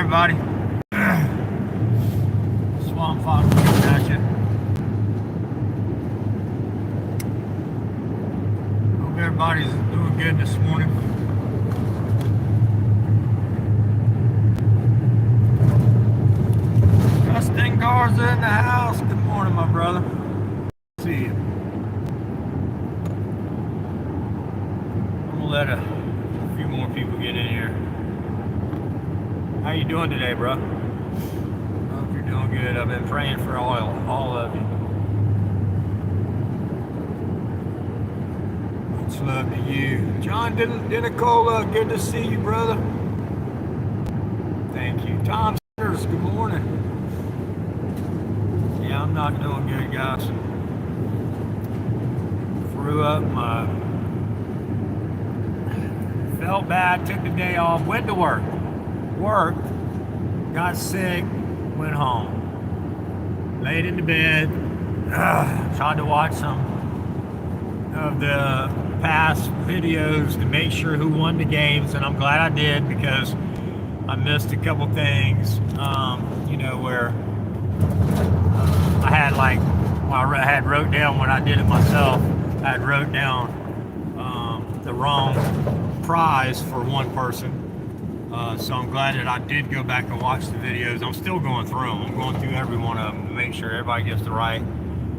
everybody. Swamp Fox coming at you. Hope everybody's doing good this morning. Justin Garza in the house. Good morning, my brother. See you. I'm gonna let a few more people get in here. How you doing today, bro? Hope you're doing good. I've been praying for all of you. Much love to you. John Dinicola, good to see you, brother. Thank you. Tom Sanders, good morning. Yeah, I'm not doing good, guys. Threw up felt bad, took the day off, went to worked, got sick, went home, laid in the bed, tried to watch some of the past videos to make sure who won the games, and I'm glad I did because I missed a couple things, where I had wrote down when I did it myself, I had wrote down the wrong prize for one person. So I'm glad that I did go back and watch the videos. I'm still going through them. I'm going through every one of them to make sure everybody gets the right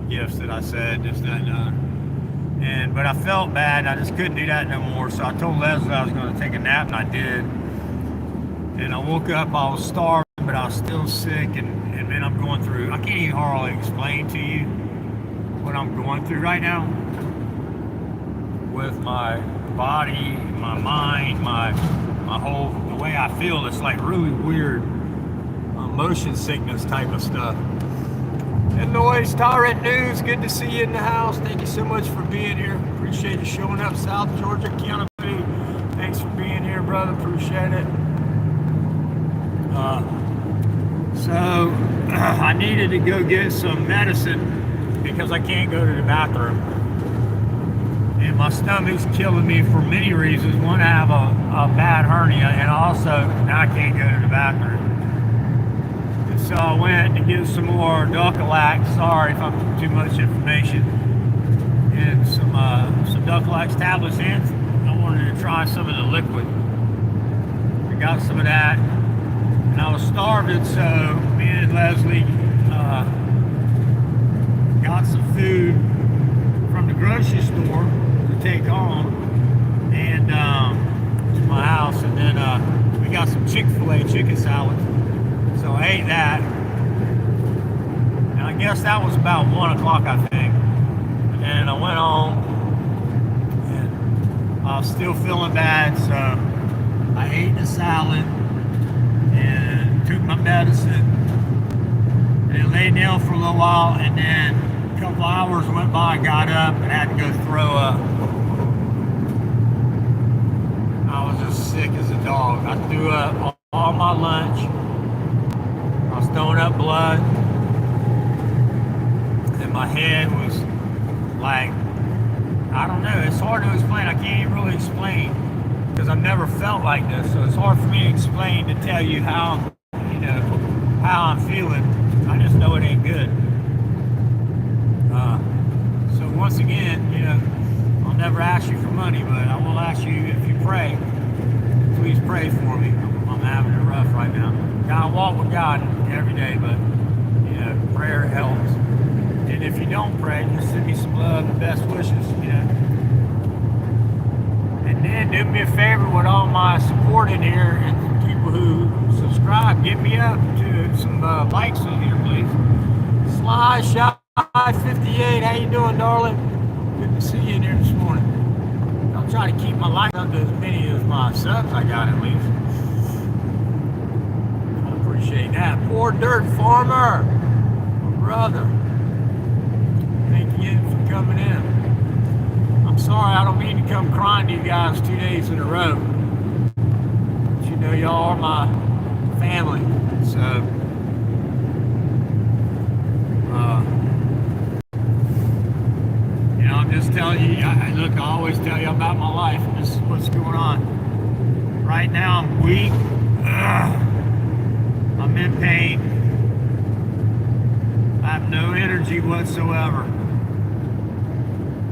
gifts that I said, this, that, and other. But I felt bad. I just couldn't do that no more. So I told Leslie I was going to take a nap, and I did. And I woke up, I was starving, but I was still sick. And then I'm going through, I can't even hardly explain to you what I'm going through right now with my body, my mind, my whole, the way I feel. It's like really weird motion sickness type of stuff. And Noise Tyrant News, good to see you in the house. Thank you so much for being here. Appreciate you showing up. South Georgia, Kiana B. Thanks for being here, brother. Appreciate it. So I needed to go get some medicine because I can't go to the bathroom. And my stomach's killing me for many reasons. One, I have a bad hernia, and also now I can't go to the bathroom. And so I went to get some more Dulcolax. Sorry if I'm too much information. And some Dulcolax tablets, and I wanted to try some of the liquid. I got some of that, and I was starving, so me and Leslie got some food from the grocery store to take home and to my house, and then we got some Chick-fil-A chicken salad, so I ate that, and I guess that was about 1 o'clock, I think. And then I went home and I was still feeling bad, so I ate the salad and took my medicine and laid down for a little while, and then a couple hours went by, I got up and had to go throw up. I was just sick as a dog. I threw up all my lunch. I was throwing up blood. And my head was like, I don't know, it's hard to explain. I can't even really explain because I've never felt like this. So it's hard for me to explain, to tell you how I'm feeling. I just know it ain't good. So once again, I'll never ask you for money, but I will ask you if you pray. Please pray for me. I'm having it rough right now. I walk with God every day, but prayer helps. And if you don't pray, just send me some love and best wishes. And then do me a favor with all my support in here and people who subscribe. Get me up to some likes on here, please. Sly Shy 58, how you doing, darling? Good to see you in here this morning. I'll try to keep my likes up to as many as my subs I got, at least. I appreciate that. Poor Dirt Farmer, my brother. Thank you for coming in. I'm sorry, I don't mean to come crying to you guys 2 days in a row. But y'all are my family, so I'm just telling you, look, I always tell you about my life, and this is what's going on. Right now I'm weak. I'm in pain. I have no energy whatsoever.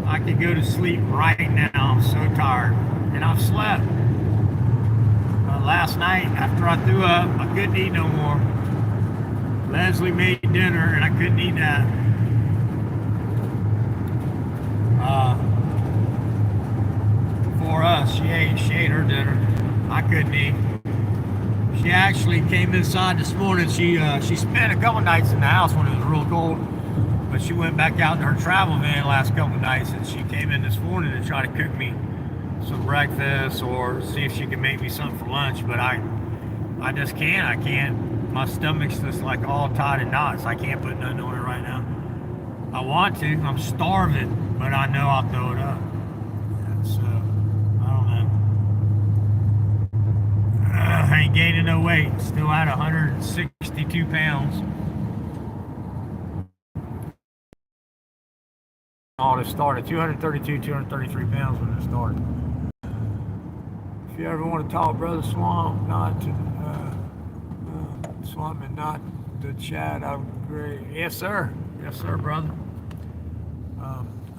I could go to sleep right now. I'm so tired. And I've slept. Last night, after I threw up, I couldn't eat no more. Leslie made dinner, and I couldn't eat that. For us, she ate her dinner. I couldn't eat. She actually came inside this morning. She spent a couple nights in the house when it was real cold, but she went back out in her travel van last couple nights, and she came in this morning to try to cook me some breakfast or see if she can make me something for lunch. But I just can't. I can't. My stomach's just like all tied in knots. I can't put nothing on it right now. I want to. I'm starving, but I know I'll throw it up. So I don't know. I ain't gaining no weight. Still at 162 pounds. All this started 232, 233 pounds when it started. If you ever want to talk, Brother Swamp, not to Swamp and not the chat, I'm great. Yes, sir. Yes, sir, brother.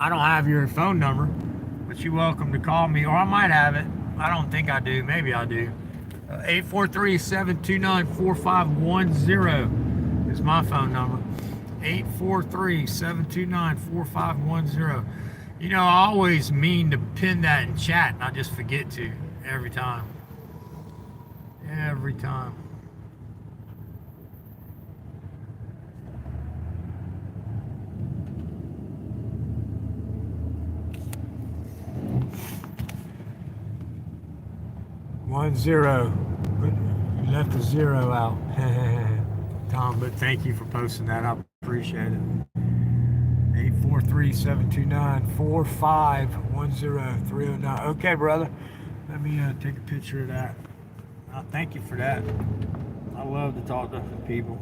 I don't have your phone number, but you're welcome to call me, or I might have it. I don't think I do. Maybe I do. 843-729-4510 is my phone number. 843-729-4510. You know, I always mean to pin that in chat, and I just forget to every time. Every time. One zero. You left the zero out. Tom, but thank you for posting that. I appreciate it. 843-729-4510-309. Okay, brother. Let me take a picture of that. Thank you for that. I love to talk to people.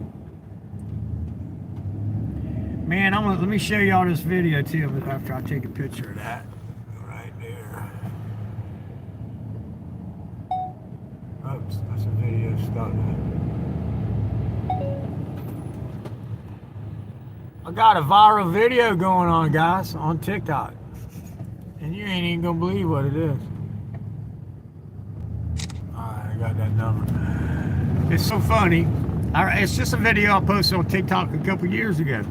Man, let me show y'all this video too after I take a picture of that. Right there. Oops, that's a video starting. I got a viral video going on, guys, on TikTok. And you ain't even gonna believe what it is. Alright, I got that number. It's so funny. It's just a video I posted on TikTok a couple years ago.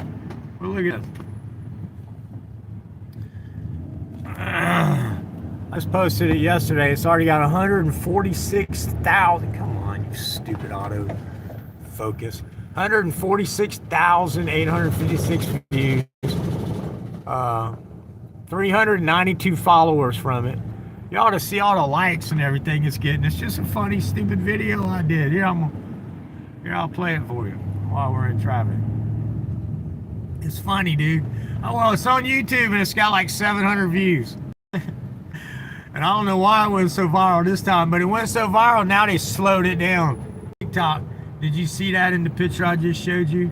But look at this. I just posted it yesterday. It's already got 146,000. Come on, you stupid auto focus. 146,856 views. 392 followers from it. You ought to see all the likes and everything it's getting. It's just a funny, stupid video I did. Here, I'll play it for you while we're in traffic. It's funny, dude. Oh, well, it's on YouTube and it's got like 700 views. And I don't know why it went so viral this time, but it went so viral, now they slowed it down. TikTok. Did you see that in the picture I just showed you?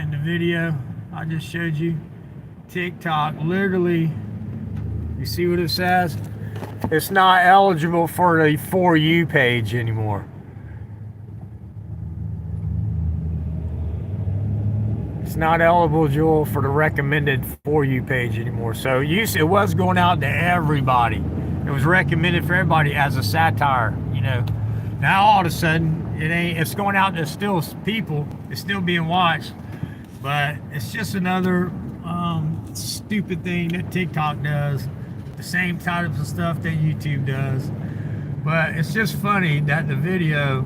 In the video I just showed you? TikTok, literally, you see what it says? It's not eligible for the For You page anymore. It's not eligible for the recommended For You page anymore. So it was going out to everybody. It was recommended for everybody as a satire, you know. Now all of a sudden, it's going out to still people. It's still being watched. But it's just another stupid thing that TikTok does. The same types of stuff that YouTube does. But it's just funny that the video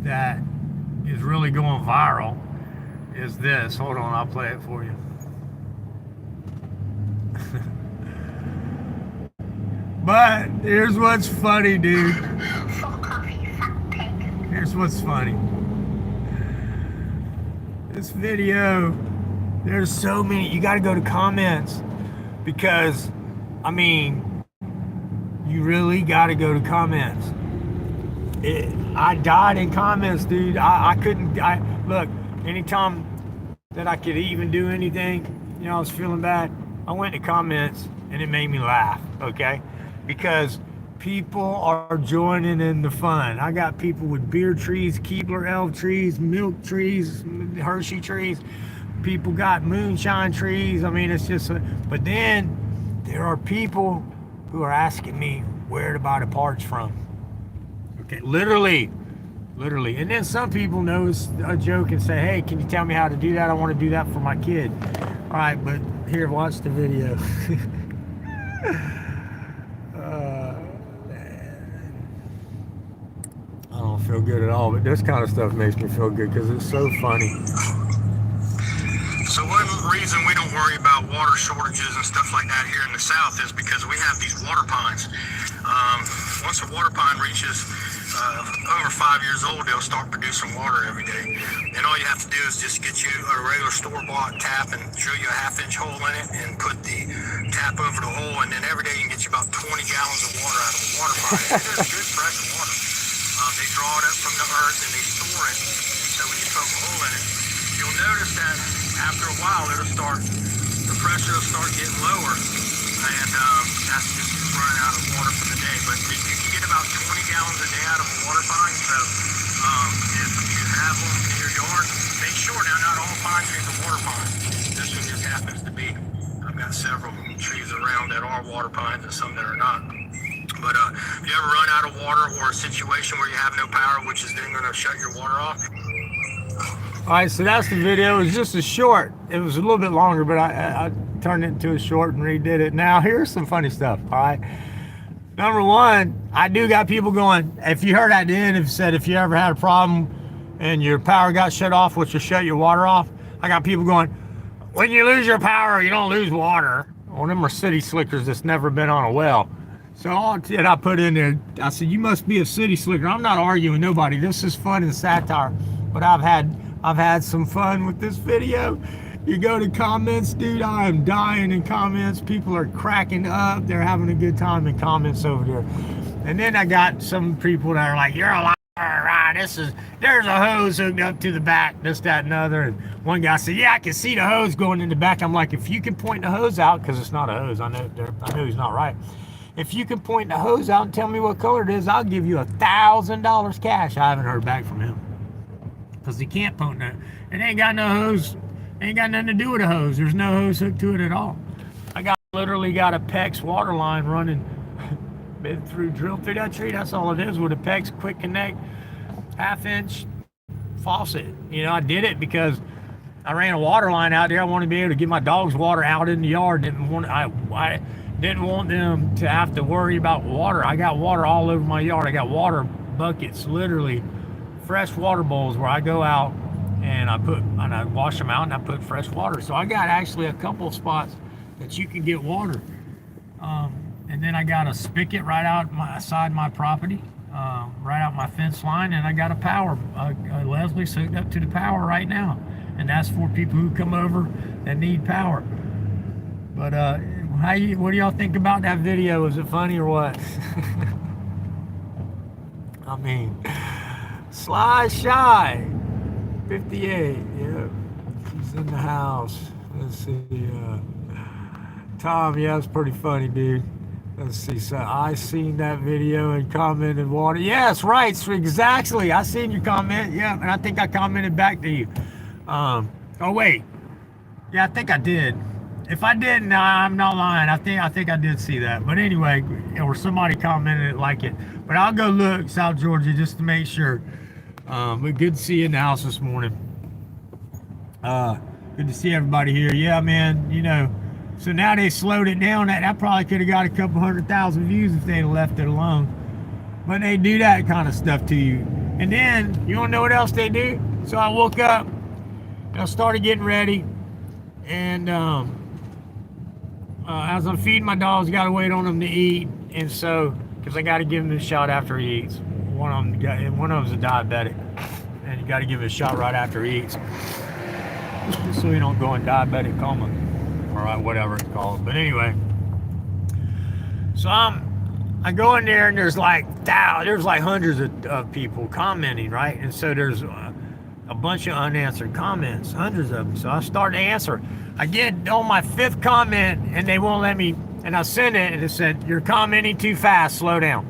that is really going viral is this. Hold on, I'll play it for you. But here's what's funny, dude. Here's what's funny. This video, there's so many. You got to go to comments because, I mean, you really got to go to comments. I died in comments, dude. I couldn't. Look, anytime that I could even do anything, you know, I was feeling bad, I went to comments and it made me laugh, okay? Because People are joining in the fun. I got people with beer trees, Keebler elf trees, milk trees, Hershey trees. People got moonshine trees. I mean, it's just, but then there are people who are asking me where to buy the parts from. Okay, literally. And then some people notice a joke and say, hey, can you tell me how to do that? I want to do that for my kid. All right, but here, watch the video. I don't feel good at all, but this kind of stuff makes me feel good because it's so funny. So one reason we don't worry about water shortages and stuff like that here in the South is because we have these water pines. Once a water pine reaches over 5 years old, they'll start producing water every day. And all you have to do is just get you a regular store-bought tap and drill you a half-inch hole in it and put the tap over the hole, and then every day you can get you about 20 gallons of water out of a water pine. It is good fresh water. They draw it up from the earth and they store it. So when you poke a hole in it, you'll notice that after a while the pressure will start getting lower, and that's just running out of water for the day. But you can get about 20 gallons a day out of a water pine. So if you have them in your yard, make sure now not all pine trees are water pines. This one just happens to be. I've got several trees around that are water pines and some that are not. But if you ever run out of water or a situation where you have no power, which is then going to shut your water off. All right, so that's the video. It was just a short. It was a little bit longer, but I turned it into a short and redid it. Now, here's some funny stuff, all right? Number one, I do got people going, if you heard at the end, it said if you ever had a problem and your power got shut off, which will shut your water off, I got people going, when you lose your power, you don't lose water. Well, them are city slickers that's never been on a well. So all did I put in there, I said, you must be a city slicker. I'm not arguing with nobody. This is fun and satire. But I've had some fun with this video. You go to comments, dude, I am dying in comments. People are cracking up. They're having a good time in comments over there. And then I got some people that are like, you're a liar, right? There's a hose hooked up to the back, this, that, and other. And one guy said, yeah, I can see the hose going in the back. I'm like, if you can point the hose out, because it's not a hose, I know he's not right. If you can point the hose out and tell me what color it is, I'll give you $1,000 cash. I haven't heard back from him because he can't point that. It ain't got no hose. Ain't got nothing to do with a hose. There's no hose hooked to it at all. Literally got a PEX water line running drilled through that tree. That's all it is with a PEX quick connect half-inch faucet. You know, I did it because I ran a water line out there. I wanted to be able to get my dogs water out in the yard. I didn't want them to have to worry about water. I got water all over my yard. I got water buckets, literally fresh water bowls where I go out and I wash them out and I put fresh water. So I got actually a couple of spots that you can get water. And then I got a spigot right out my property, right out my fence line, and I got a Leslie's hooked up to the power right now. And that's for people who come over that need power. But what do y'all think about that video? Was it funny or what? I mean, Sly Shy 58, yeah, he's in the house. Let's see, Tom, yeah, it's pretty funny, dude. Let's see, so I seen that video and commented water. Yes, right, so exactly. I seen your comment, yeah, and I think I commented back to you. Oh wait, yeah, I think I did. If I didn't, nah, I'm not lying. I think I did see that. But anyway, or somebody commented like it. But I'll go look, South Georgia, just to make sure. But good to see you in the house this morning. Good to see everybody here. Yeah, man, you know. So now they slowed it down. That probably could have got a couple 100,000 views if they'd have left it alone. But they do that kind of stuff to you. And then, you want to know what else they do? So I woke up, and I started getting ready. And as I'm feeding my dogs, got to wait on them to eat. And so, because I got to give him a shot after he eats. One of them's a diabetic. And you got to give it a shot right after he eats. So he don't go in diabetic coma. Or whatever it's called. But anyway. So I go in there and there's like hundreds of people commenting, right? And so there's a bunch of unanswered comments, hundreds of them. So I start to answer. I get on my 5th comment and they won't let me and I sent it, and it said, "You're commenting too fast. Slow down."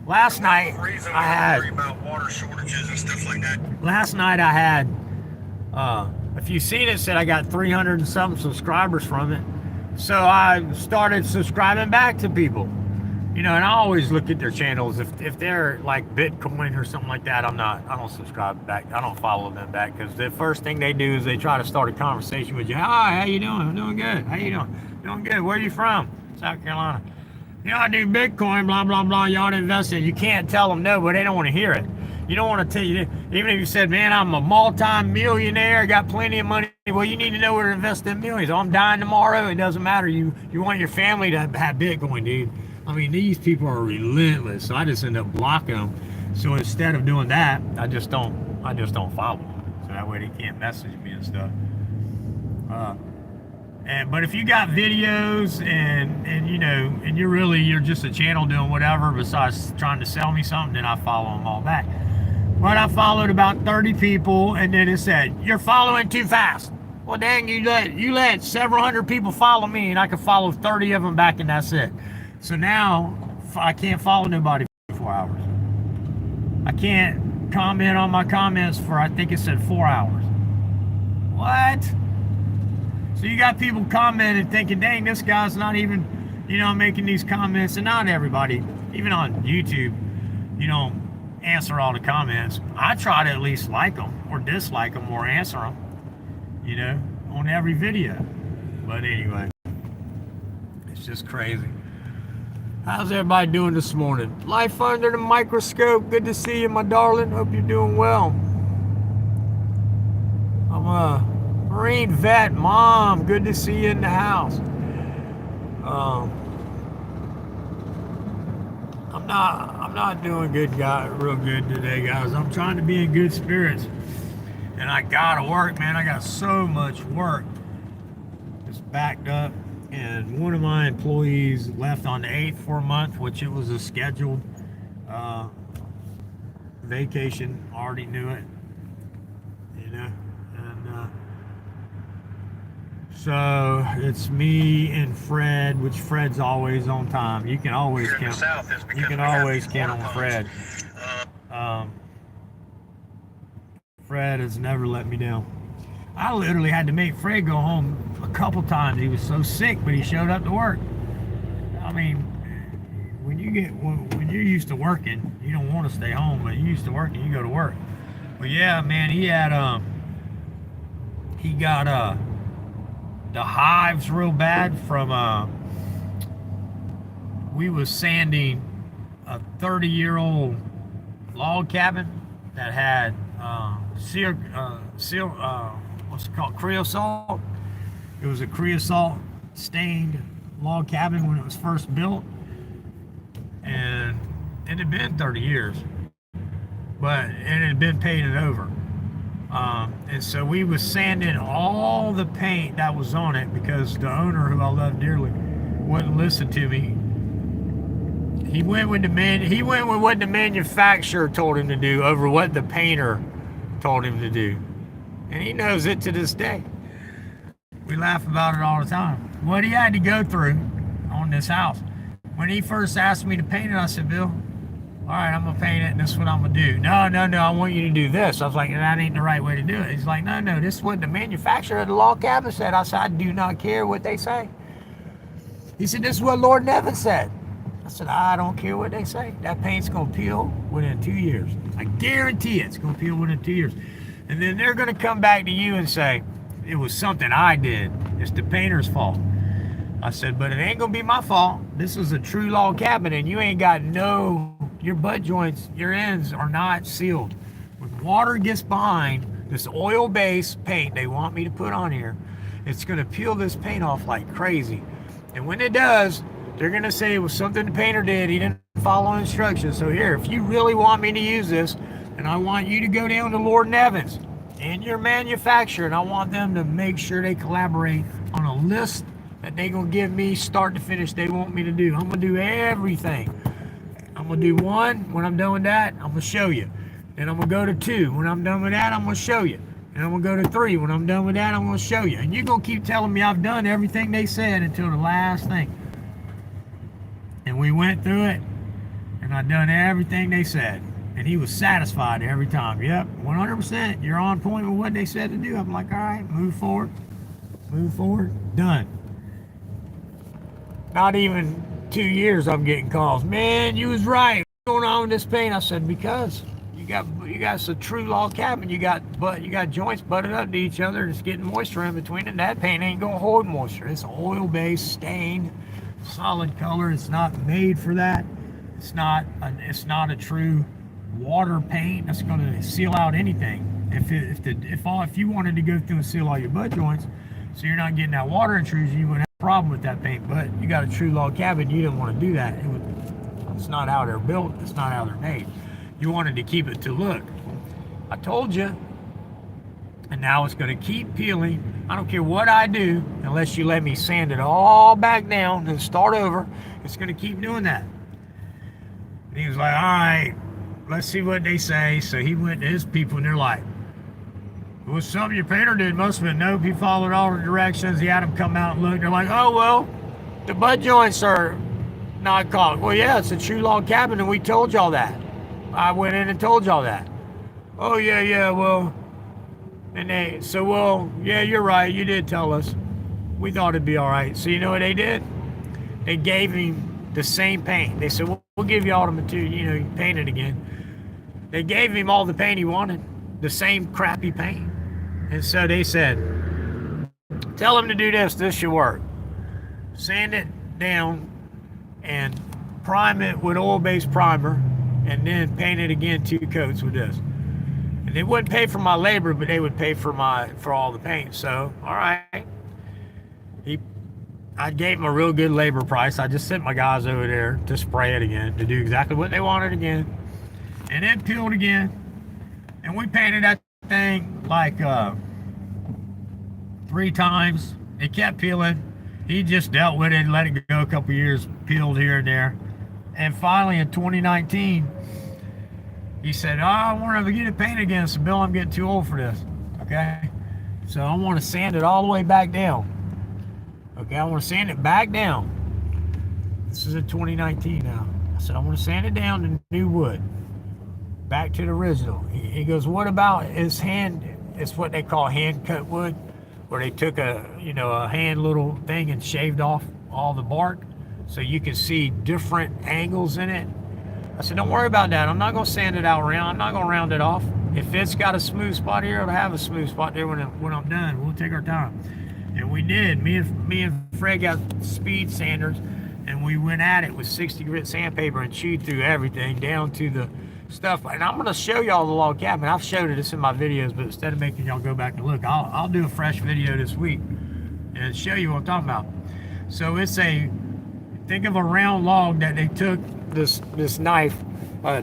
Last night I had about water shortages and stuff like that. Last night I had, if you've seen it, said I got 300 and something subscribers from it. So I started subscribing back to people, and I always look at their channels. If they're like Bitcoin or something like that, I don't subscribe back. I don't follow them back, because the first thing they do is they try to start a conversation with you. Hi, how you doing? I'm doing good. How you doing? Doing good. Where are you from? South Carolina. I do Bitcoin, blah, blah, blah. Y'all invest in it. You can't tell them no, but they don't want to hear it. You don't want to tell you, even if you said, man, I'm a multi-millionaire, got plenty of money. Well, you need to know where to invest in millions. Oh, I'm dying tomorrow. It doesn't matter. You want your family to have Bitcoin, dude. I mean, these people are relentless. So I just end up blocking them. So instead of doing that, I just don't follow them. So that way they can't message me and stuff. But if you got videos and you're just a channel doing whatever besides trying to sell me something, then I follow them all back. But I followed about 30 people, and then it said, "You're following too fast." Well, dang, you let several hundred people follow me, and I could follow 30 of them back, and that's it. So now I can't follow nobody for 4 hours. I can't comment on my comments for, I think it said 4 hours. What? So you got people commenting thinking, dang, this guy's not even, making these comments. And not everybody, even on YouTube, answer all the comments. I try to at least like them or dislike them or answer them, on every video. But anyway, it's just crazy. How's everybody doing this morning? Life under the microscope. Good to see you, my darling. Hope you're doing well. I'm Marine vet, Mom. Good to see you in the house. I'm not doing real good today, guys. I'm trying to be in good spirits, and I gotta work, man. I got so much work. It's backed up, and one of my employees left on the 8th for a month, which it was a scheduled vacation. Already knew it, and so it's me and Fred, which Fred's always on time. You can always count. You can always count on Fred. Fred has never let me down. I literally had to make Fred go home a couple times. He was so sick, but he showed up to work. I mean, when you're used to working, you don't want to stay home. But you're used to working, you go to work. But yeah, man, he got the hives real bad from we was sanding a 30-year-old log cabin that had what's it called, creosote. It was a creosote stained log cabin when it was first built, and it had been 30 years, but it had been painted over. And so we was sanding all the paint that was on it, because the owner, who I love dearly, wouldn't listen to me. He went with what the manufacturer told him to do over what the painter told him to do. And he knows it to this day. We laugh about it all the time. What he had to go through on this house. When he first asked me to paint it, I said, "Bill, all right, I'm gonna paint it, and this is what I'm gonna do." No, I want you to do this. I was like, that ain't the right way to do it. He's like, no, this is what the manufacturer of the log cabin said. I said, I do not care what they say. He said, this is what Lord Nevin said. I said, I don't care what they say. That paint's gonna peel within 2 years. I guarantee it's gonna peel within 2 years. And then they're gonna come back to you and say, it was something I did. It's the painter's fault. I said, but it ain't gonna be my fault. This is a true log cabin, and you ain't got your butt joints, your ends are not sealed. When water gets behind this oil-based paint they want me to put on here, it's gonna peel this paint off like crazy. And when it does, they're gonna say it was something the painter did. He didn't follow instructions. So here, if you really want me to use this, and I want you to go down to Lord Nevins and your manufacturer, and I want them to make sure they collaborate on a list that they gonna give me start to finish they want me to do. I'm gonna do everything. I'm gonna do 1. When I'm done with that, I'm gonna show you. Then I'm gonna go to 2. When I'm done with that, I'm gonna show you. And I'm going to go to 3. When I'm done with that, I'm going to show you. And you're going to keep telling me I've done everything they said until the last thing. And we went through it, and I've done everything they said. And he was satisfied every time. Yep, 100%. You're on point with what they said to do. I'm like, all right, move forward. Move forward. Done. Not even 2 years I'm getting calls. Man, you was right. What's going on with this paint? I said, because you got a true log cabin. You got joints butted up to each other. It's getting moisture in between it. That paint ain't gonna hold moisture. It's oil-based, stained, solid color. It's not made for that. It's not a true water paint that's gonna seal out anything. If you wanted to go through and seal all your butt joints, so you're not getting that water intrusion, you wouldn't have a problem with that paint. But you got a true log cabin, you didn't want to do that. It's not how they're built. It's not how they're made. You wanted to keep it to look. I told you. And now it's going to keep peeling. I don't care what I do unless you let me sand it all back down and start over. It's going to keep doing that. And he was like, all right, let's see what they say. So he went to his people, and they're like, it was something your painter did. Must have been. Nope, he followed all the directions. He had them come out and look. They're like, oh, well, the butt joints are not caulked. Well, yeah, it's a true log cabin, and we told y'all that. I went in and told y'all that. Oh, yeah, well. And yeah, you're right. You did tell us. We thought it'd be all right. So you know what they did? They gave him the same paint. They said, well, we'll give you all the material, you can paint it again. They gave him all the paint he wanted, the same crappy paint. And so they said, tell him to do this. This should work. Sand it down and prime it with oil-based primer, and then paint it again 2 coats with this. And they wouldn't pay for my labor, but they would pay for all the paint. So, all right. I gave him a real good labor price. I just sent my guys over there to spray it again, to do exactly what they wanted again. And then peeled again. And we painted that thing like 3 times. It kept peeling. He just dealt with it and let it go a couple years, peeled here and there. And finally in 2019, he said, I want to get it painted again. So, Bill, I'm getting too old for this. Okay? So I want to sand it all the way back down. Okay, I want to sand it back down. This is in 2019 now. I said, I want to sand it down to new wood. Back to the original. He goes, what about his hand? It's what they call hand cut wood, where they took a hand little thing and shaved off all the bark so you can see different angles in it. I said, don't worry about that. I'm not going to sand it out round. I'm not going to round it off. If it's got a smooth spot here, it'll have a smooth spot there when I'm done. We'll take our time. And we did. Me and Fred got speed sanders, and we went at it with 60 grit sandpaper and chewed through everything down to the stuff. And I'm going to show y'all the log cabin. I've showed it. It's in my videos, but instead of making y'all go back and look, I'll do a fresh video this week and show you what I'm talking about. So think of a round log that they took this knife,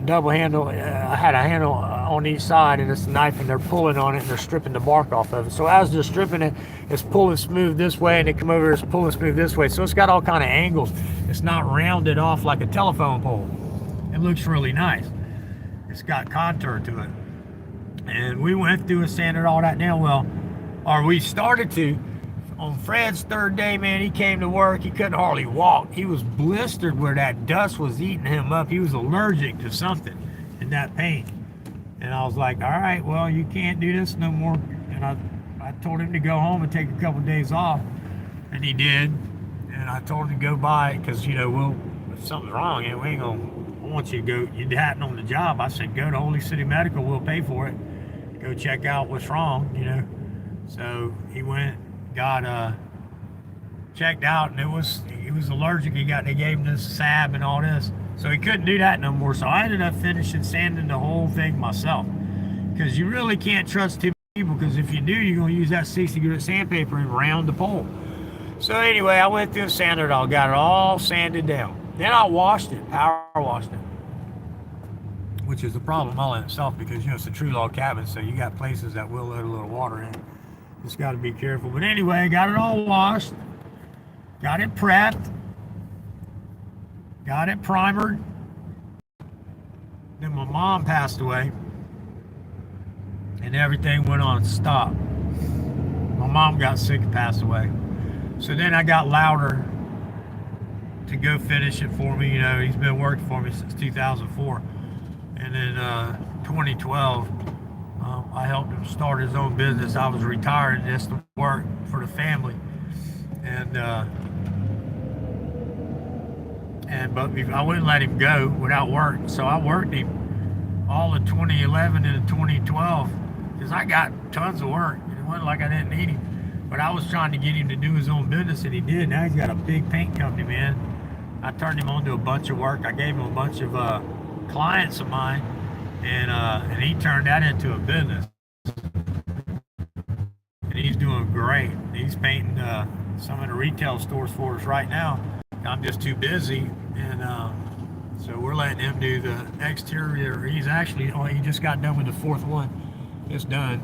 double handle. I had a handle on each side, and this knife, and they're pulling on it, and they're stripping the bark off of it. So as they're stripping it, it's pulling smooth this way, and they come over, it's pulling smooth this way. So it's got all kind of angles. It's not rounded off like a telephone pole. It looks really nice. It's got contour to it. And we went through and sanded all that down. We started to. On Fred's 3rd day, man, he came to work. He couldn't hardly walk. He was blistered where that dust was eating him up. He was allergic to something in that paint. And I was like, all right, well, you can't do this no more. And I told him to go home and take a couple of days off. And he did. And I told him to go by, because, if something's wrong, we ain't going to want you to go. You're hatting on the job. I said, go to Holy City Medical. We'll pay for it. Go check out what's wrong, So he went, got checked out, and he was allergic. They gave him this salve and all this, so he couldn't do that no more. So I ended up finishing sanding the whole thing myself, because you really can't trust too many people, because if you do, you're going to use that 60 grit sandpaper and round the pole. So anyway, I went through and sanded it all, got it all sanded down. Then I washed it, power washed it, which is a problem all in itself, because it's a true log cabin, so you got places that will let a little water in. Just got to be careful. But anyway, got it all washed, got it prepped, got it primered. Then my mom passed away, and everything went on stop. My mom got sick and passed away. So then I got Louder to go finish it for me. You know, he's been working for me since 2004. And then 2012, I helped him start his own business. I was retired just to work for the family. But I wouldn't let him go without work. So I worked him all of 2011 and 2012 because I got tons of work. It wasn't like I didn't need him. But I was trying to get him to do his own business, and he did. Now he's got a big paint company, man. I turned him on to a bunch of work. I gave him a bunch of clients of mine, and he turned that into a business. And he's doing great. He's painting some of the retail stores for us right now. I'm just too busy, and so we're letting him do the exterior. He's actually, he just got done with the fourth one. It's done.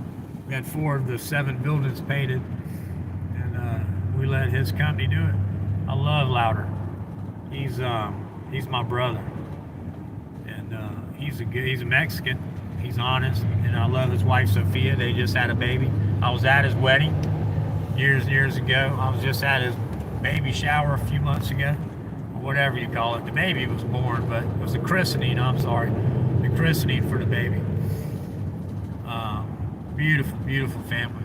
We had 4 of the 7 buildings painted, and we let his company do it. I love Louder. He's my brother, and he's a Mexican. He's honest, and I love his wife Sophia. They just had a baby. I was at his wedding years ago. I was just at his baby shower a few months ago, or whatever you call it. The baby was born, but it was the christening. I'm sorry, the christening for the baby. Beautiful family.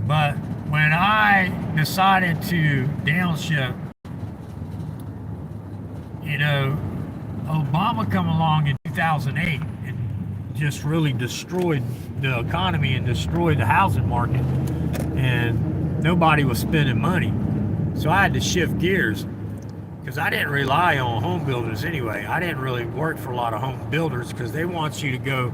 But when I decided to downshift, you know, Obama come along in 2008 and just really destroyed the economy and destroyed the housing market, and nobody was spending money. So I had to shift gears because I didn't rely on home builders anyway. I didn't really work for a lot of home builders because they want you to go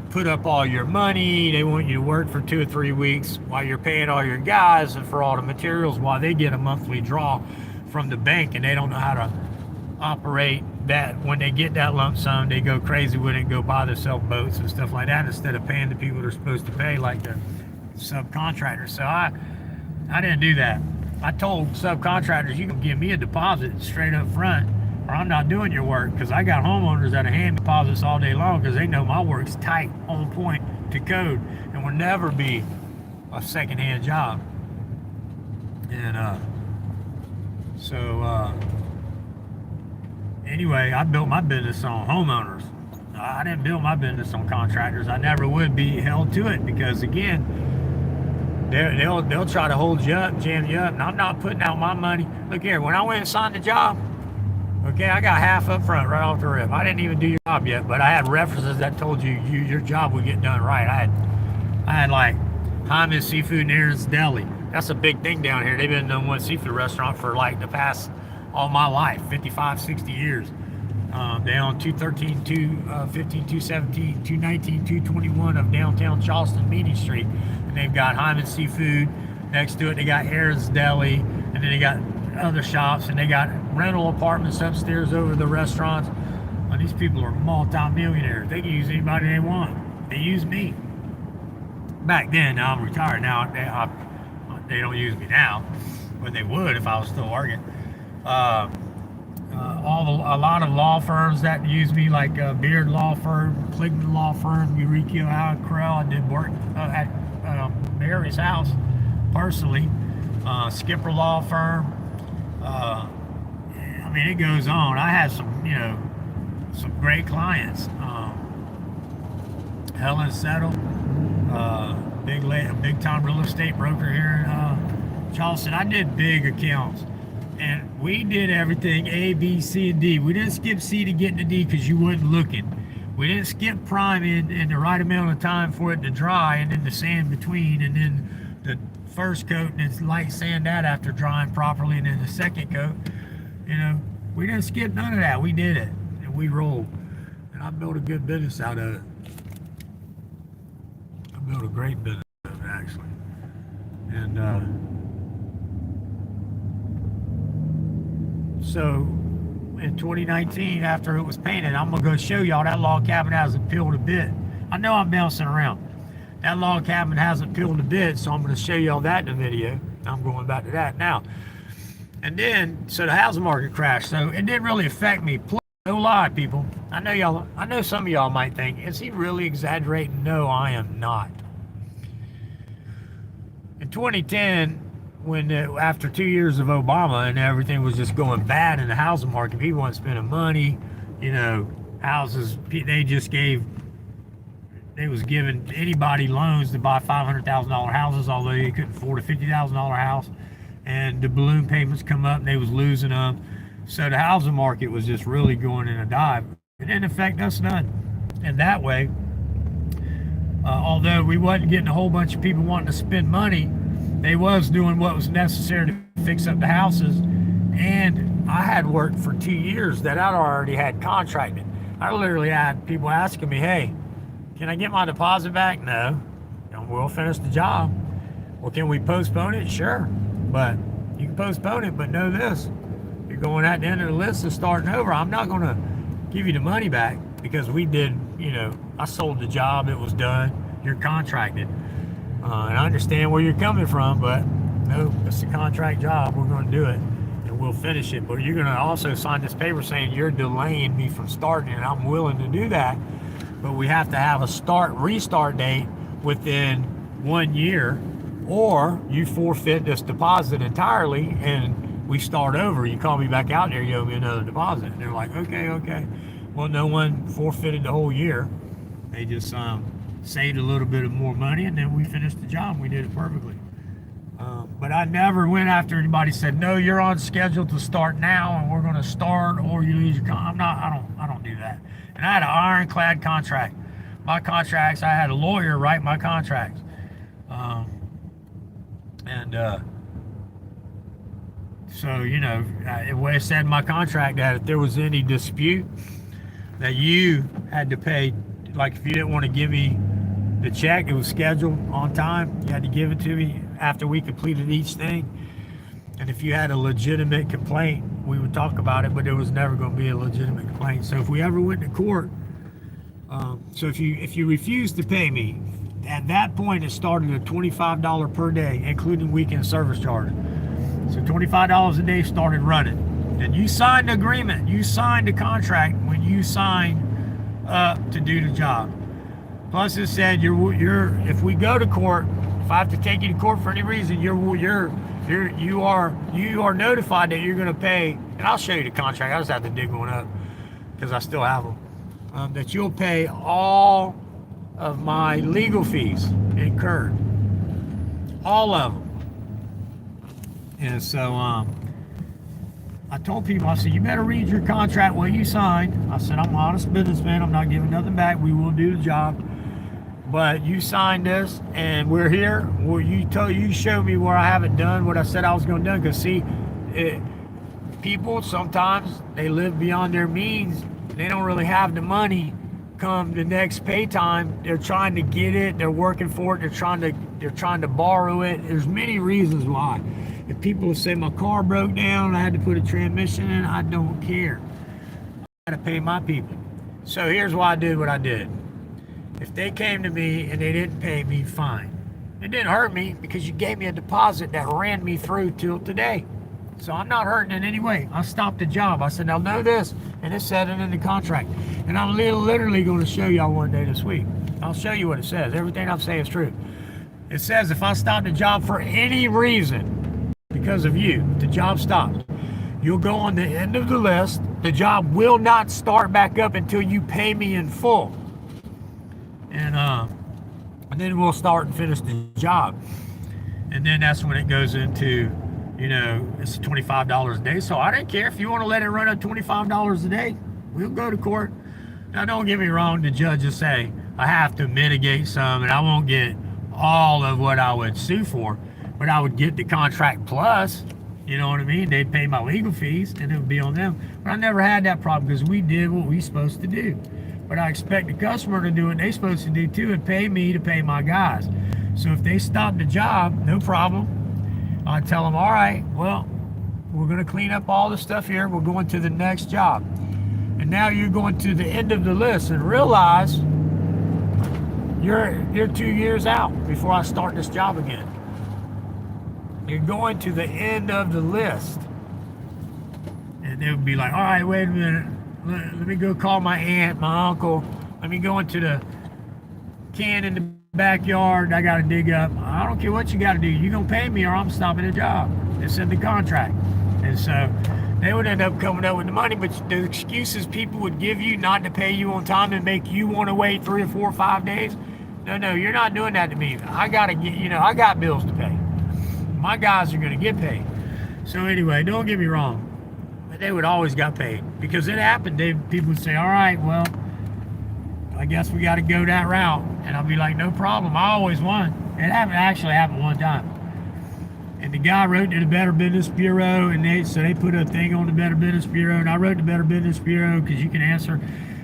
put up all your money. They want you to work for 2 or 3 weeks while you're paying all your guys and for all the materials, while they get a monthly draw from the bank, and they don't know how to operate that. When they get that lump sum, they go crazy with it and go buy themselves boats and stuff like that instead of paying the people they're supposed to pay, like the subcontractors. So I didn't do that. I told subcontractors, you can give me a deposit straight up front, or I'm not doing your work, because I got homeowners that are hand deposits all day long because they know my work's tight, on point, to code, and will never be a secondhand job. And anyway, I built my business on homeowners. I didn't build my business on contractors. I never would be held to it, because again, they'll try to hold you up, jam you up, and I'm not putting out my money. Look here, when I went and signed the job, okay, I got half up front right off the rip. I didn't even do your job yet, but I had references that told you your job would get done right. I had like Hyman's Seafood and Aaron's Deli. That's a big thing down here. They've been the one seafood restaurant for like the past all my life, 55, 60 years. They own 213, 215, 217, 219, 221 of downtown Charleston, Meeting Street. And they've got Hyman's Seafood next to it. They got Aaron's Deli, and then they got other shops, and they got rental apartments upstairs over the restaurants. Well, these people are multi-millionaires. They can use anybody they want. They use me. Back then, now I'm retired now, they don't use me now, but they would if I was still working. A lot of law firms that use me, like Beard Law Firm, Cligman Law Firm, Eureka, Allen Crell. I did work at Mary's house personally. Skipper Law Firm. I mean, it goes on. I had some great clients. Helen Settle, big time real estate broker here in Charleston. I did big accounts, and we did everything A, B, C, and D. We didn't skip C to get to D because you wasn't looking. We didn't skip prime in the right amount of time for it to dry, and then the sand between, and then the first coat, and it's light sand that after drying properly, and then the second coat. We didn't skip none of that. We did it, and we rolled. And I built a good business out of it. I built a great business out of it, actually. And so in 2019, after it was painted, I'm gonna go show y'all that log cabin hasn't peeled a bit. I know I'm bouncing around. That log cabin hasn't peeled a bit, so I'm gonna show y'all that in the video. I'm going back to that now. And then, so the housing market crashed, so it didn't really affect me. Plus, no lie, people. I know some of y'all might think, is he really exaggerating? No, I am not. In 2010, after 2 years of Obama and everything was just going bad in the housing market, people weren't spending money, houses, they was giving anybody loans to buy $500,000 houses, although they couldn't afford a $50,000 house, and the balloon payments come up and they was losing them. So the housing market was just really going in a dive. It didn't affect us none. And that way, although we wasn't getting a whole bunch of people wanting to spend money, they was doing what was necessary to fix up the houses. And I had worked for 2 years that I'd already had contracted. I literally had people asking me, hey, can I get my deposit back? No. We'll finish the job. Well, can we postpone it? Sure. But you can postpone it, but know this. You're going at the end of the list and starting over. I'm not going to give you the money back because we did, I sold the job. It was done. You're contracted. And I understand where you're coming from, but no, it's a contract job. We're going to do it and we'll finish it. But you're going to also sign this paper saying you're delaying me from starting, and I'm willing to do that. But we have to have a restart date within 1 year, or you forfeit this deposit entirely and we start over. You call me back out there, you owe me another deposit. And they're like, okay. Well, no one forfeited the whole year. They just saved a little bit of more money, and then we finished the job. We did it perfectly. But I never went after anybody said, no, you're on schedule to start now and we're going to start, or you lose your I don't do that. And I had an ironclad contract. My contracts, I had a lawyer write my contracts. So, it said in my contract that if there was any dispute, that you had to pay, like if you didn't want to give me the check, it was scheduled on time, you had to give it to me after we completed each thing. And if you had a legitimate complaint, we would talk about it, but there was never going to be a legitimate complaint. So if we ever went to court, so if you refused to pay me, at that point it started at $25 per day, including weekend service charge. So $25 a day started running. And you signed the agreement, you signed the contract when you signed up to do the job. Plus it said if we go to court, if I have to take you to court for any reason, you are notified that you're going to pay, and I'll show you the contract. I just have to dig one up because I still have them. That you'll pay all of my legal fees incurred, all of them. And so I told people, I said, you better read your contract what you signed. I said, I'm an honest businessman. I'm not giving nothing back. We will do the job. But you signed this, and we're here. Where you show me where I haven't done what I said I was going to do. Because see, people sometimes they live beyond their means. They don't really have the money. Come the next pay time, they're trying to get it. They're working for it. They're trying to borrow it. There's many reasons why. If people say my car broke down, I had to put a transmission in, I don't care. I got to pay my people. So here's why I did what I did. If they came to me and they didn't pay me, fine. It didn't hurt me because you gave me a deposit that ran me through till today. So I'm not hurting in any way. I stopped the job. I said, now know this, and it said it in the contract. And I'm literally going to show y'all one day this week. I'll show you what it says. Everything I'm saying is true. It says if I stop the job for any reason, because of you, the job stops. You'll go on the end of the list. The job will not start back up until you pay me in full. And then we'll start and finish the job. And then that's when it goes into, it's $25 a day. So I didn't care if you want to let it run at $25 a day. We'll go to court. Now, don't get me wrong. The judge will say I have to mitigate some, and I won't get all of what I would sue for, but I would get the contract plus. You know what I mean? They'd pay my legal fees, and it would be on them. But I never had that problem because we did what we supposed to do. But I expect the customer to do what they're supposed to do too, and pay me to pay my guys. So if they stop the job, no problem. I tell them, all right, well, we're going to clean up all the stuff here. We're going to the next job. And now you're going to the end of the list and realize you're 2 years out before I start this job again. You're going to the end of the list. And they would be like, all right, wait a minute. let me go call my aunt, my uncle. Let me go into the can in the backyard I got to dig up. I don't care what you got to do. You're going to pay me or I'm stopping the job. It's in the contract. And so they would end up coming up with the money, but the excuses people would give you not to pay you on time and make you want to wait 3 or 4 or 5 days. No, you're not doing that to me. I got to get, I got bills to pay. My guys are going to get paid. So anyway, don't get me wrong. But they would always got paid because it happened. People would say, all right, well, I guess we got to go that route. And I'll be like, no problem. I always won. It actually happened one time. And the guy wrote to the Better Business Bureau, and they put a thing on the Better Business Bureau, and I wrote to Better Business Bureau because you can answer.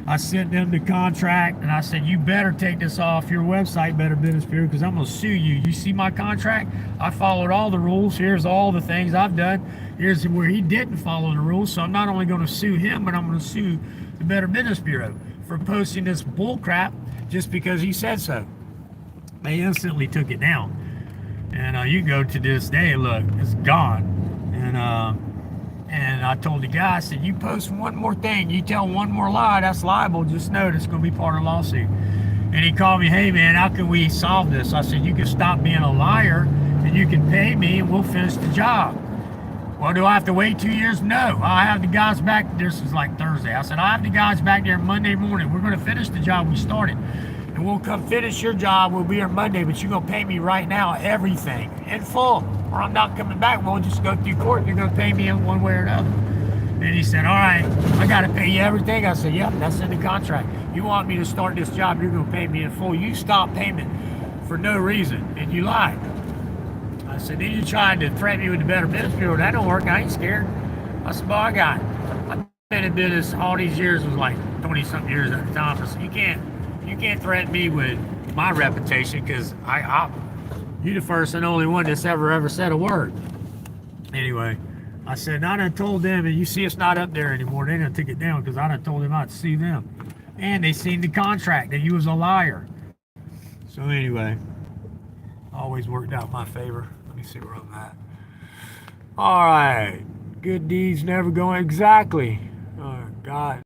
I sent them the contract, and I said, you better take this off your website, Better Business Bureau, because I'm going to sue you. You see my contract? I followed all the rules. Here's all the things I've done. Here's where he didn't follow the rules. So I'm not only going to sue him, but I'm going to sue the Better Business Bureau for posting this bull crap just because he said so. They instantly took it down. And you go to this day, look, it's gone. And I told the guy, I said, you post one more thing, you tell one more lie, that's liable. Just know it's going to be part of the lawsuit. And he called me, hey man, how can we solve this? I said, you can stop being a liar and you can pay me and we'll finish the job. Well, do I have to wait 2 years? No. I have the guys back. This is like Thursday. I said, I have the guys back there Monday morning. We're going to finish the job we started. And we'll come finish your job. We'll be here Monday, but you're going to pay me right now everything in full, or I'm not coming back. We'll just go through court. You're going to pay me in one way or another. And he said, all right, I got to pay you everything. I said, yep, that's in the contract. You want me to start this job, you're going to pay me in full. You stop payment for no reason, and you lied. I said, then you tried to threaten me with the Better Business Bureau. That don't work. I ain't scared. I said, well, I've been in business all these years. It was like 20-something years at the time. I said, you can't threaten me with my reputation because you the first and only one that's ever said a word. Anyway, I said, I done told them, and you see it's not up there anymore. They done took it down because I done told them I'd sue them. And they seen the contract that you was a liar. So anyway, always worked out in my favor. Let me see where I'm at. All right. Good deeds never go exactly. God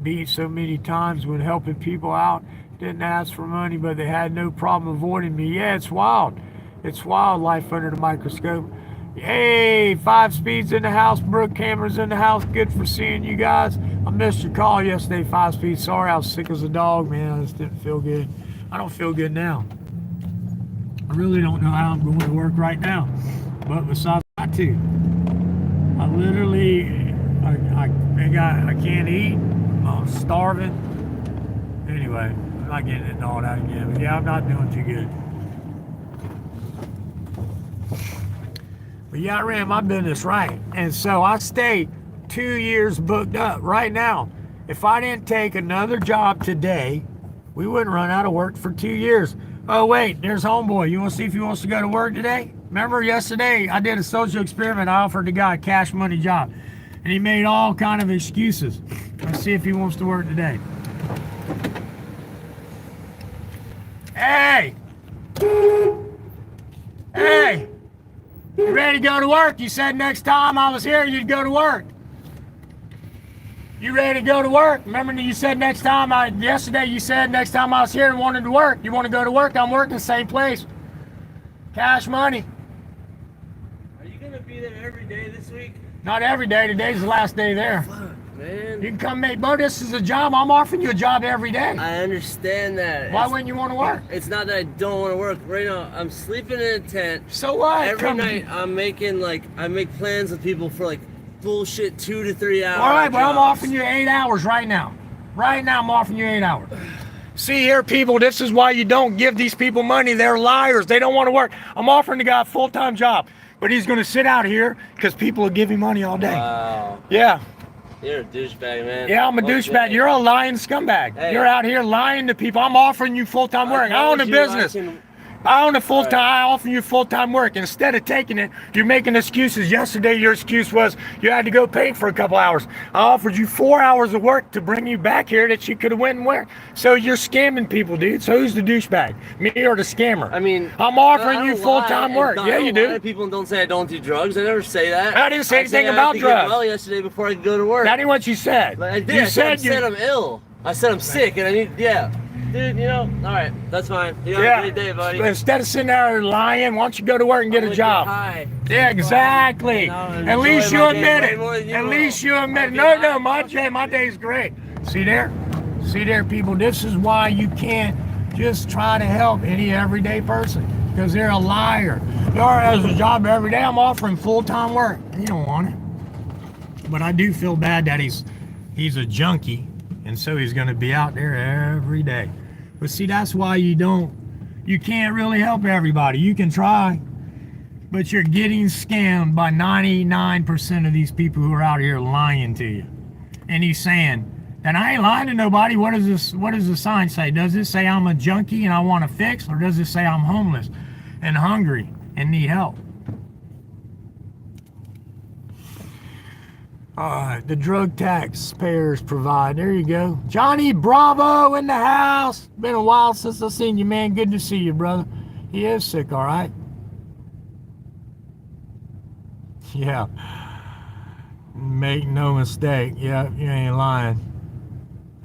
beat so many times when helping people out. Didn't ask for money, but they had no problem avoiding me. Yeah, it's wild. It's wild life under the microscope. Hey, 5 Speeds in the house. Brooke Cameron's in the house. Good for seeing you guys. I missed your call yesterday, 5 Speed. Sorry, I was sick as a dog, man. I just didn't feel good. I don't feel good now. I really don't know how I'm going to work right now. But besides that, too, I literally, I can't eat. I'm starving. Anyway, I'm not getting into all that again. But yeah, I'm not doing too good. But yeah, I ran my business right. And so I stay 2 years booked up right now. If I didn't take another job today, we wouldn't run out of work for 2 years. Oh, wait, there's Homeboy. You want to see if he wants to go to work today? Remember yesterday, I did a social experiment. I offered the guy a cash money job. And he made all kind of excuses. Let's see if he wants to work today. Hey! Hey! You ready to go to work? You said next time I was here, you'd go to work. You ready to go to work? Remember you said yesterday you said next time I was here and wanted to work. You want to go to work? I'm working the same place. Cash money. Are you going to be there every day this week? Not every day. Today's the last day there. Fuck, man. You can come make, bro, this is a job. I'm offering you a job every day. I understand that. Why wouldn't you want to work? It's not that I don't want to work. Right now, I'm sleeping in a tent. So what? Every night, I make plans with people for like bullshit 2 to 3 hours. All right, well, I'm offering you 8 hours right now. Right now, I'm offering you 8 hours. See here, people, this is why you don't give these people money. They're liars. They don't want to work. I'm offering the guy a full-time job, but he's going to sit out here because people will give him money all day. Wow. Yeah. You're a douchebag, man. Yeah, I'm a douchebag. You're a lying scumbag. Hey. You're out here lying to people. I'm offering you full-time work. I own a business. I own a full-time, I offer you full-time work. Instead of taking it, you're making excuses. Yesterday, your excuse was you had to go paint for a couple hours. I offered you 4 hours of work to bring you back here that you could have went and worked. So you're scamming people, dude. So who's the douchebag? Me or the scammer? I mean, I'm offering you full-time work. Yeah, you do. People don't say I don't do drugs. I never say that. I didn't say anything about I had to get drugs. well yesterday before I could go to work. That ain't what you said. But I did. You I said you I'm ill. I said I'm sick and I need, yeah. Dude, you know, all right, that's fine. You have a great day, buddy. Instead of sitting there lying, why don't you go to work and get a job? Yeah, exactly. At least you admit it. At least you admit it. No, my day's great. See there? See there, people? This is why you can't just try to help any everyday person, because they're a liar. There has a job every day. I'm offering full-time work. You don't want it. But I do feel bad that he's a junkie, and so he's going to be out there every day. But see, that's why you can't really help everybody. You can try, but you're getting scammed by 99% of these people who are out here lying to you. And he's saying that I ain't lying to nobody. What does the sign say? Does it say I'm a junkie and I want to fix, or does it say I'm homeless and hungry and need help? All right, the drug taxpayers provide. There you go. Johnny Bravo in the house. Been a while since I seen you, man. Good to see you, brother. He is sick, all right? Yeah. Make no mistake. Yeah, you ain't lying.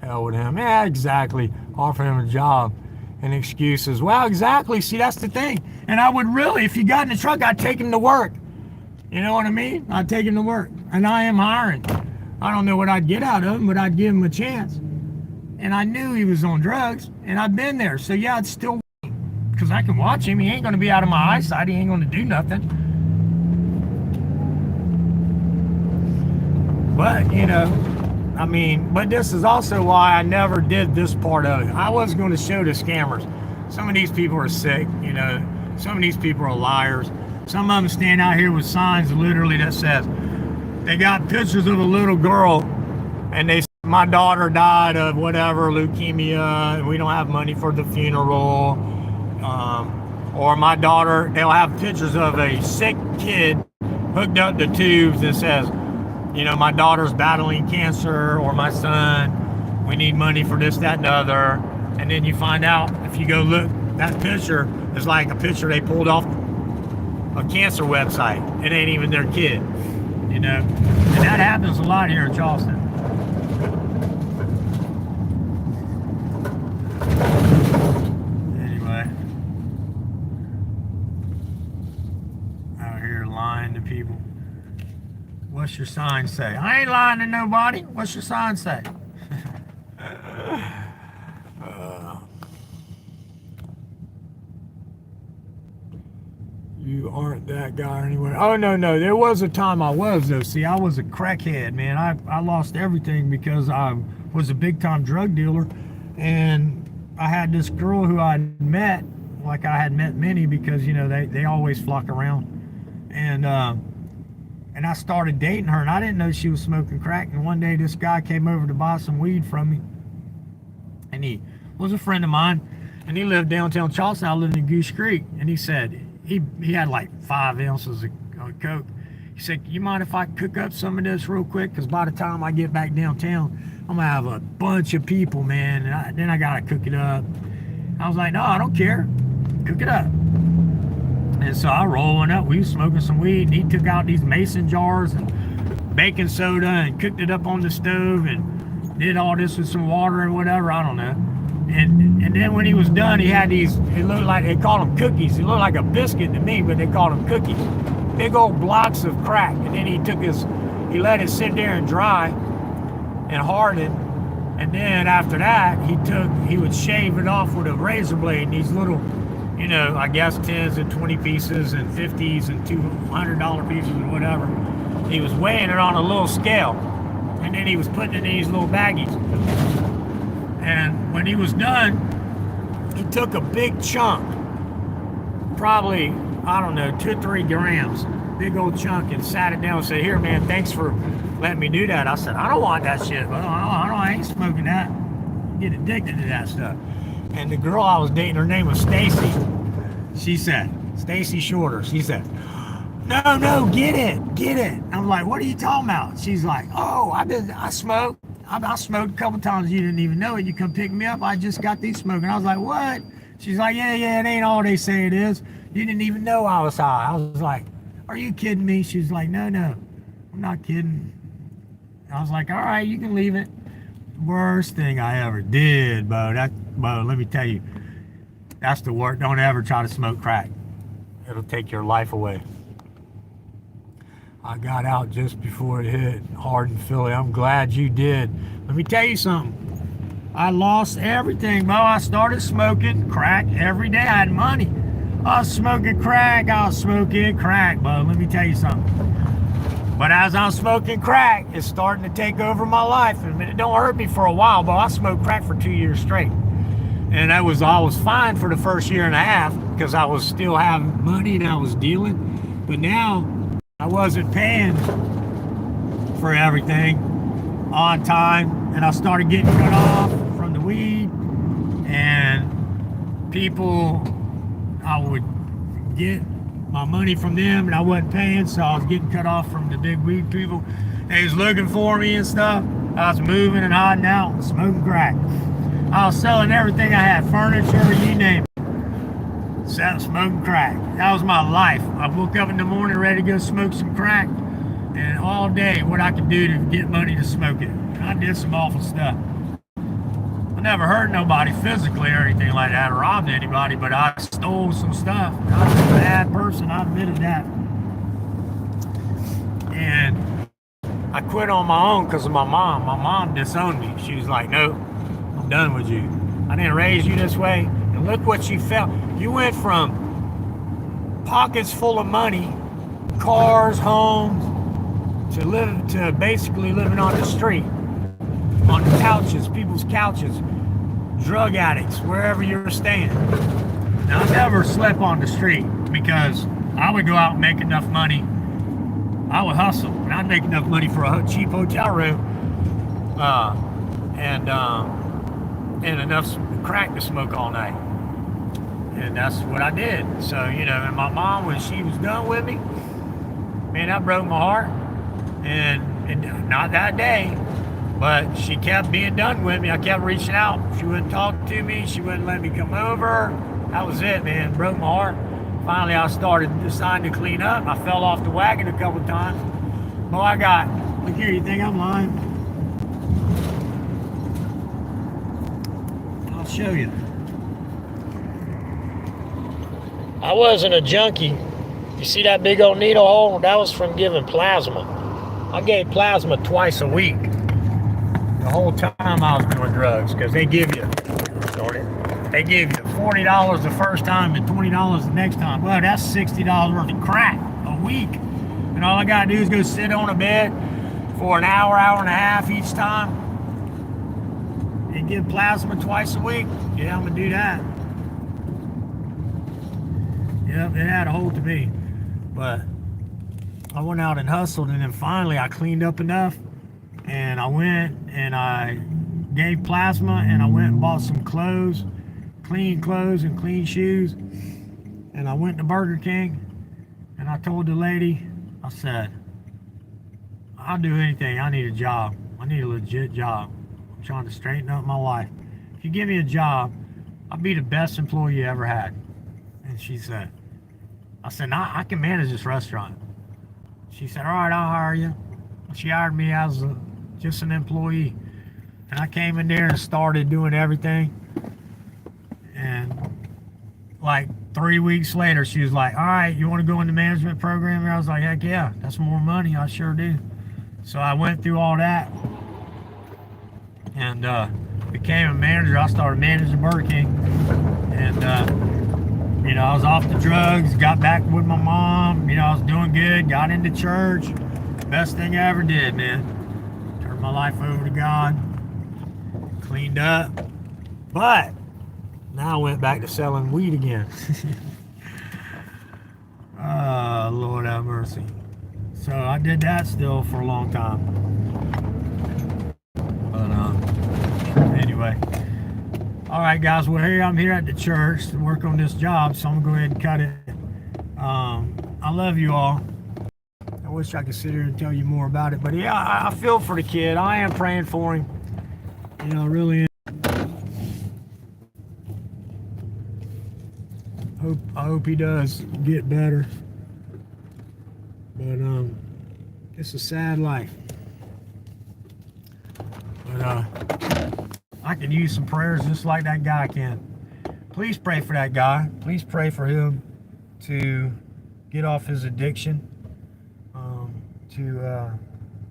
Hell with him. Yeah, exactly. Offer him a job and excuses. Well, exactly. See, that's the thing. And I would really, if you got in the truck, I'd take him to work. You know what I mean? I'd take him to work. And I am hiring. I don't know what I'd get out of him, but I'd give him a chance. And I knew he was on drugs, and I've been there. So yeah, I'd still, because I can watch him. He ain't going to be out of my eyesight. He ain't going to do nothing. But, you know, I mean, but this is also why I never did this part of it. I was going to show the scammers. Some of these people are sick, you know. Some of these people are liars. Some of them stand out here with signs literally that says, they got pictures of a little girl and they say, my daughter died of whatever, leukemia, and we don't have money for the funeral. Or my daughter, they'll have pictures of a sick kid hooked up to tubes that says, you know, my daughter's battling cancer, or my son, we need money for this, that, and the other. And then you find out, if you go look, that picture is like a picture they pulled off a cancer website. It ain't even their kid, you know. And that happens a lot here in Charleston. Anyway, out here lying to people. What's your sign say? I ain't lying to nobody. What's your sign say? You aren't that guy anyway. Oh, no. There was a time I was, though. See, I was a crackhead, man. I lost everything because I was a big-time drug dealer. And I had this girl who I met, like I had met many, because, you know, they always flock around. And I started dating her, and I didn't know she was smoking crack. And one day, this guy came over to buy some weed from me. And he was a friend of mine. And he lived downtown Charleston. I lived in Goose Creek. And he said, he had like 5 ounces of coke. He said, you mind if I cook up some of this real quick? Because by the time I get back downtown, I'm going to have a bunch of people, man. And then I got to cook it up. I was like, no, I don't care. Cook it up. And so I rolling up. We was smoking some weed. And he took out these mason jars and baking soda and cooked it up on the stove and did all this with some water and whatever. I don't know. And then when he was done, he had these, it looked like, they called them cookies. It looked like a biscuit to me, but they called them cookies. Big old blocks of crack. And then he let it sit there and dry and harden. And then after that, he would shave it off with a razor blade. These little, you know, I guess 10s and 20 pieces and 50s and $200 pieces or whatever. He was weighing it on a little scale. And then he was putting it in these little baggies. And when he was done, he took a big chunk, probably, I don't know, 2 or 3 grams, big old chunk, and sat it down and said, here, man, thanks for letting me do that. I said, I don't want that shit. I ain't smoking that. Get addicted to that stuff. And the girl I was dating, her name was Stacy. She said, Stacy Shorter, she said, no, get it. I'm like, what are you talking about? She's like, oh, I smoked. I smoked a couple times. You didn't even know it. You come pick me up. I just got these smoking. I was like, what? She's like, yeah, it ain't all they say it is. You didn't even know I was high. I was like, are you kidding me? She's like, no, I'm not kidding. I was like, all right, you can leave it. Worst thing I ever did, Bo. Bo, let me tell you, that's the worst. Don't ever try to smoke crack. It'll take your life away. I got out just before it hit hard in Philly. I'm glad you did. Let me tell you something. I lost everything, Bo. I started smoking crack every day. I had money. I was smoking crack, Bo. Let me tell you something. But as I'm smoking crack, it's starting to take over my life. And it don't hurt me for a while, Bo. I smoked crack for 2 years straight. And I was fine for the first year and a half because I was still having money and I was dealing. But now I wasn't paying for everything on time, and I started getting cut off from the weed, and people, I would get my money from them and I wasn't paying, so I was getting cut off from the big weed people. They was looking for me and stuff. I was moving and hiding out, smoking crack. I was selling everything I had, furniture, you name it. Smoking crack. That was my life. I woke up in the morning ready to go smoke some crack, and all day what I could do to get money to smoke it. And I did some awful stuff. I never hurt nobody physically or anything like that, or robbed anybody, but I stole some stuff. I was a bad person, I admitted that. And I quit on my own because of my mom. My mom disowned me. She was like, no, I'm done with you. I didn't raise you this way. And look what you felt. You went from pockets full of money, cars, homes, to basically living on the street, on the couches, people's couches, drug addicts, wherever you're staying. Now, I never slept on the street because I would go out and make enough money. I would hustle, and I'd make enough money for a cheap hotel room, and enough crack to smoke all night. And that's what I did. So, and my mom, when she was done with me, man, that broke my heart. And not that day, but she kept being done with me. I kept reaching out. She wouldn't talk to me. She wouldn't let me come over. That was it, man. Broke my heart. Finally, I started deciding to clean up. I fell off the wagon a couple times. Well, look here, you think I'm lying? I'll show you. I wasn't a junkie. You see that big old needle hole? That was from giving plasma. I gave plasma twice a week. The whole time I was doing drugs, because they give you $40 the first time and $20 the next time. Well, that's $60 worth of crack a week. And all I gotta do is go sit on a bed for an hour and a half each time and give plasma twice a week. Yeah, I'm gonna do that. Yep, it had a hold to me. But I went out and hustled, and then finally I cleaned up enough, and I went and I gave plasma, and I went and bought some clothes, clean clothes and clean shoes, and I went to Burger King, and I told the lady, I said, I'll do anything. I need a job. I need a legit job. I'm trying to straighten up my life. If you give me a job, I'll be the best employee you ever had. And she said, I said, nah, I can manage this restaurant. She said, all right, I'll hire you. She hired me as just an employee. And I came in there and started doing everything. And like 3 weeks later, she was like, all right, you want to go in the management program? And I was like, heck yeah, that's more money. I sure do. So I went through all that and became a manager. I started managing Burger King. And, I was off the drugs, got back with my mom. I was doing good, got into church. Best thing I ever did, man. Turned my life over to God. Cleaned up. But now I went back to selling weed again. Oh, Lord have mercy. So I did that still for a long time. But anyway, All right, guys. Well, I'm here at the church to work on this job, so I'm gonna go ahead and cut it. I love you all. I wish I could sit here and tell you more about it, but yeah, I feel for the kid. I am praying for him. You know, really. I hope he does get better. But it's a sad life. But I can use some prayers just like that guy can. Please pray for that guy. Please pray for him to get off his addiction. To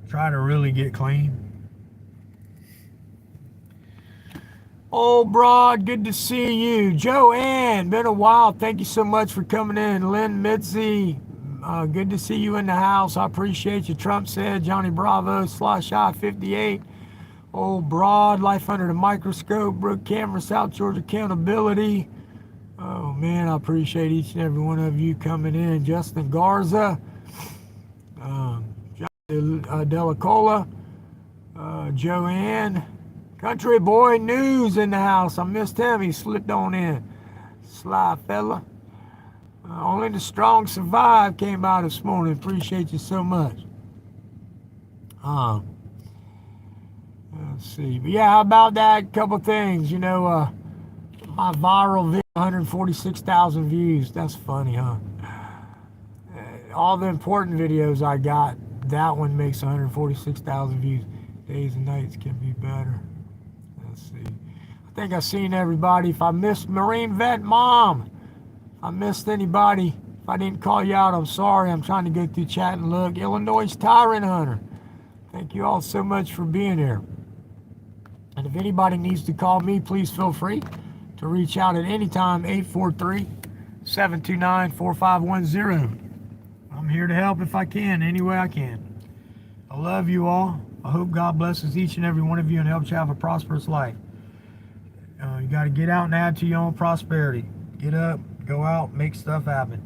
try to really get clean. Old Broad, good to see you. Joanne, been a while. Thank you so much for coming in. Lynn Mitzi, good to see you in the house. I appreciate you. Trump said, Johnny Bravo, /I-58. Old Broad, Life Under the Microscope. Brooke Cameron, South Georgia Accountability. Oh, man, I appreciate each and every one of you coming in. Justin Garza. Delacola. Joanne. Country Boy News in the house. I missed him. He slipped on in. Sly fella. Only the Strong Survive came by this morning. Appreciate you so much. Let's see. But yeah, how about that? Couple things. You know, my viral video, 146,000 views. That's funny, huh? All the important videos I got, that one makes 146,000 views. Days and nights can be better. Let's see. I think I've seen everybody. If I missed Marine Vet Mom, if I missed anybody, if I didn't call you out, I'm sorry. I'm trying to go through chat and look. Illinois Tyrant Hunter. Thank you all so much for being here. And if anybody needs to call me, please feel free to reach out at any time, 843-729-4510. I'm here to help if I can, any way I can. I love you all. I hope God blesses each and every one of you and helps you have a prosperous life. You got to get out and add to your own prosperity. Get up, go out, make stuff happen.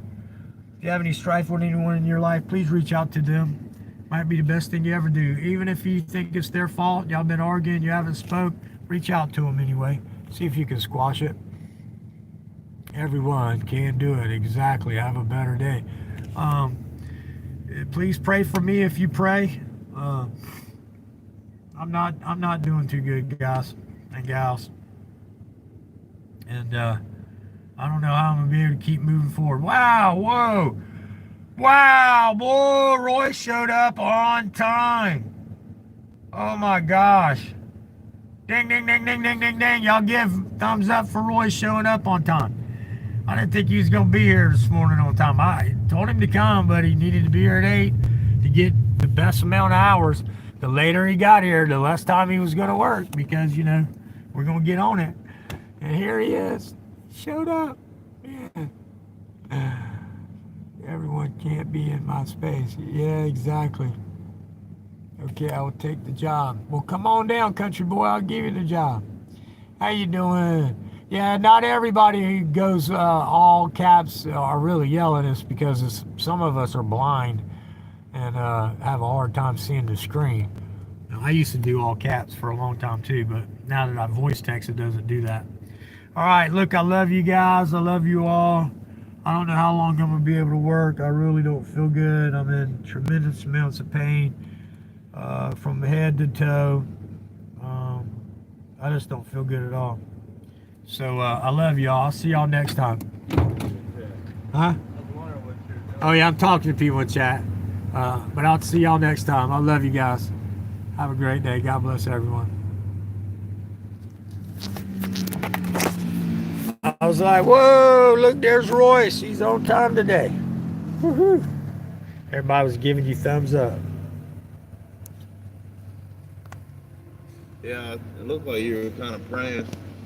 If you have any strife with anyone in your life, please reach out to them. Might be the best thing you ever do. Even if you think it's their fault, y'all been arguing, you haven't spoke, reach out to them anyway. See if you can squash it. Everyone can do it. Exactly. Have a better day. Please pray for me if you pray. I'm not doing too good, guys and gals. And I don't know how I'm gonna be able to keep moving forward. Wow, whoa. Wow, boy, Roy showed up on time. Oh my gosh. Ding, ding, ding, ding, ding, ding, ding. Y'all give thumbs up for Roy showing up on time. I didn't think he was going to be here this morning on time. I told him to come, but he needed to be here at 8 to get the best amount of hours. The later he got here, the less time he was going to work because, you know, we're going to get on it. And here he is. Showed up. Man. Everyone can't be in my space. Yeah, exactly. Okay, I will take the job. Well, come on down, country boy. I'll give you the job. How you doing? Yeah, not everybody who goes all caps are really yelling at us because some of us are blind and have a hard time seeing the screen. Now, I used to do all caps for a long time too, but now that I voice text, it doesn't do that. All right, look, I love you guys. I love you all. I don't know how long I'm going to be able to work. I really don't feel good. I'm in tremendous amounts of pain from head to toe. I just don't feel good at all. So I love y'all. I'll see y'all next time. Huh? Oh yeah, I'm talking to people in chat. But I'll see y'all next time. I love you guys. Have a great day. God bless everyone. I was like, whoa, look, there's Royce. He's on time today. Woohoo. Everybody was giving you thumbs up. Yeah, it looked like you were kind of praying.